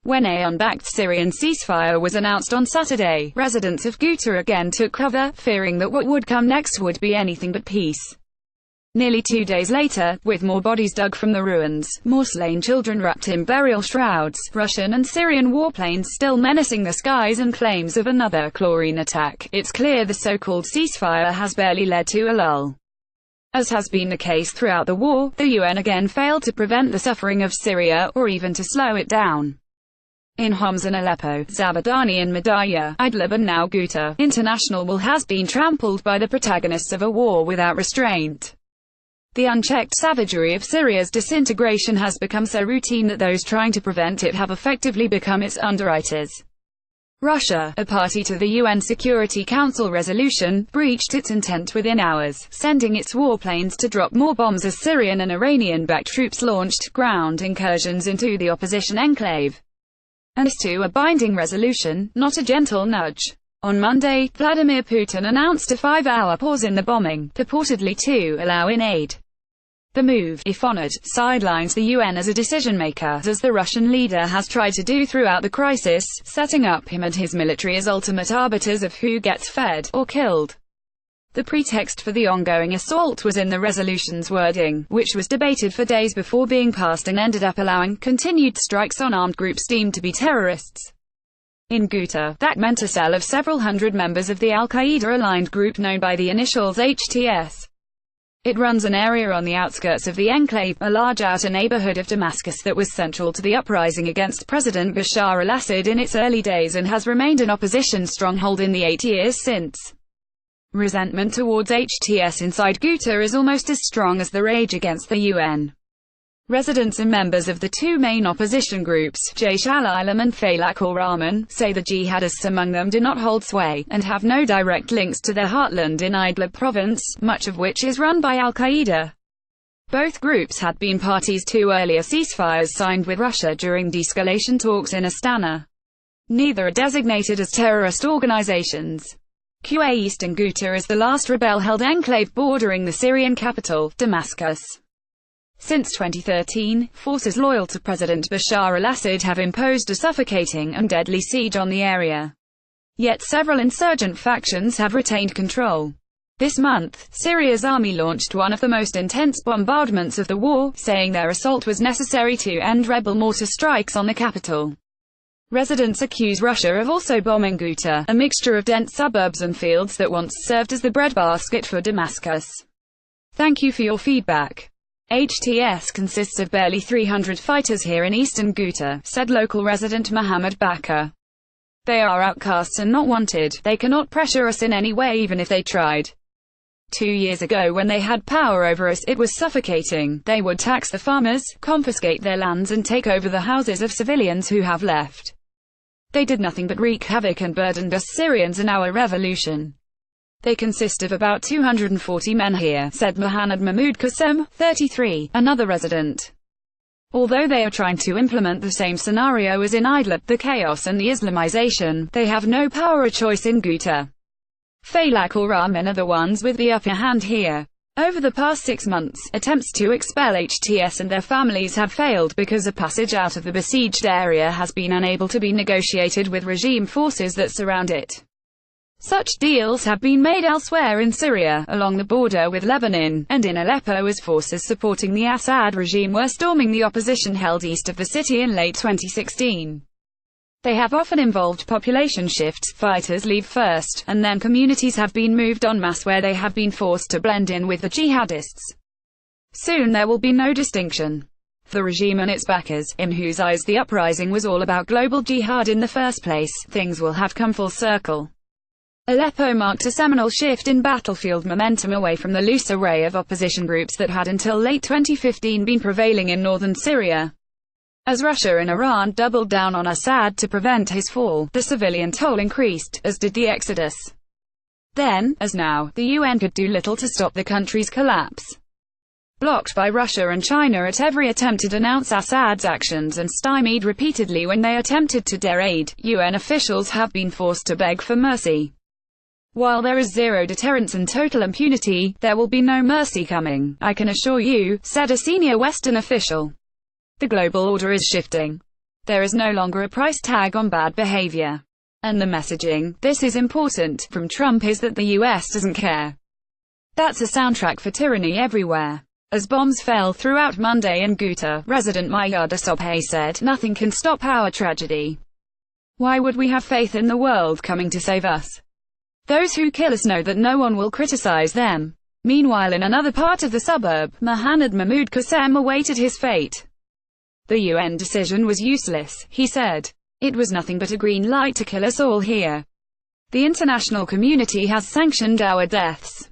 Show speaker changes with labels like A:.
A: When a unbacked Syrian ceasefire was announced on Saturday, residents of Ghouta again took cover, fearing that what would come next would be anything but peace. Nearly 2 days later, with more bodies dug from the ruins, more slain children wrapped in burial shrouds, Russian and Syrian warplanes still menacing the skies, and claims of another chlorine attack, it's clear the so-called ceasefire has barely led to a lull. As has been the case throughout the war, the UN again failed to prevent the suffering of Syria, or even to slow it down. In Homs and Aleppo, Zabadani and Madaya, Idlib and now Ghouta, international will has been trampled by the protagonists of a war without restraint. The unchecked savagery of Syria's disintegration has become so routine that those trying to prevent it have effectively become its underwriters. Russia, a party to the UN Security Council resolution, breached its intent within hours, sending its warplanes to drop more bombs as Syrian and Iranian-backed troops launched ground incursions into the opposition enclave. And this to a binding resolution, not a gentle nudge. On Monday, Vladimir Putin announced a 5-hour pause in the bombing, purportedly to allow in aid. The move, if honored, sidelines the UN as a decision-maker, as the Russian leader has tried to do throughout the crisis, setting up him and his military as ultimate arbiters of who gets fed, or killed. The pretext for the ongoing assault was in the resolution's wording, which was debated for days before being passed and ended up allowing continued strikes on armed groups deemed to be terrorists. In Ghouta, that meant a cell of several hundred members of the al-Qaeda-aligned group known by the initials HTS. It runs an area on the outskirts of the enclave, a large outer neighborhood of Damascus that was central to the uprising against President Bashar al-Assad in its early days and has remained an opposition stronghold in the 8 years since. Resentment towards HTS inside Ghouta is almost as strong as the rage against the UN. Residents and members of the two main opposition groups, Jaish al-Islam and Falaq al-Rahman, say the jihadists among them do not hold sway, and have no direct links to their heartland in Idlib province, much of which is run by al-Qaeda. Both groups had been parties to earlier ceasefires signed with Russia during de-escalation talks in Astana. Neither are designated as terrorist organizations. Eastern Ghouta is the last rebel-held enclave bordering the Syrian capital, Damascus. Since 2013, forces loyal to President Bashar al-Assad have imposed a suffocating and deadly siege on the area. Yet several insurgent factions have retained control. This month, Syria's army launched one of the most intense bombardments of the war, saying their assault was necessary to end rebel mortar strikes on the capital. Residents accuse Russia of also bombing Ghouta, a mixture of dense suburbs and fields that once served as the breadbasket for Damascus. Thank you for your feedback. HTS consists of barely 300 fighters here in eastern Ghouta, said local resident Mohammed Bakr. They are outcasts and not wanted. They cannot pressure us in any way even if they tried. 2 years ago when they had power over us, it was suffocating. They would tax the farmers, confiscate their lands and take over the houses of civilians who have left. They did nothing but wreak havoc and burdened us Syrians in our revolution. They consist of about 240 men here, said Mohammed Mahmoud Qasem, 33, another resident. Although they are trying to implement the same scenario as in Idlib, the chaos and the Islamization, they have no power or choice in Ghouta. Falaq al-Rahman are the ones with the upper hand here. Over the past 6 months, attempts to expel HTS and their families have failed because a passage out of the besieged area has been unable to be negotiated with regime forces that surround it. Such deals have been made elsewhere in Syria, along the border with Lebanon, and in Aleppo as forces supporting the Assad regime were storming the opposition held east of the city in late 2016. They have often involved population shifts, fighters leave first, and then communities have been moved en masse where they have been forced to blend in with the jihadists. Soon there will be no distinction. The regime and its backers, in whose eyes the uprising was all about global jihad in the first place, things will have come full circle. Aleppo marked a seminal shift in battlefield momentum away from the loose array of opposition groups that had until late 2015 been prevailing in northern Syria. As Russia and Iran doubled down on Assad to prevent his fall, the civilian toll increased, as did the exodus. Then, as now, the UN could do little to stop the country's collapse. Blocked by Russia and China at every attempt to denounce Assad's actions and stymied repeatedly when they attempted to dare aid, UN officials have been forced to beg for mercy. While there is zero deterrence and total impunity, there will be no mercy coming, I can assure you, said a senior Western official. The global order is shifting. There is no longer a price tag on bad behavior. And the messaging, "This is important," from Trump is that the US doesn't care. That's a soundtrack for tyranny everywhere. As bombs fell throughout Monday in Ghouta, resident Mayada Sobhay said, "Nothing can stop our tragedy. Why would we have faith in the world coming to save us? Those who kill us know that no one will criticize them." Meanwhile, in another part of the suburb, Mohanad Mahmood Qasem awaited his fate. "The UN decision was useless," he said. "It was nothing but a green light to kill us all here. The international community has sanctioned our deaths.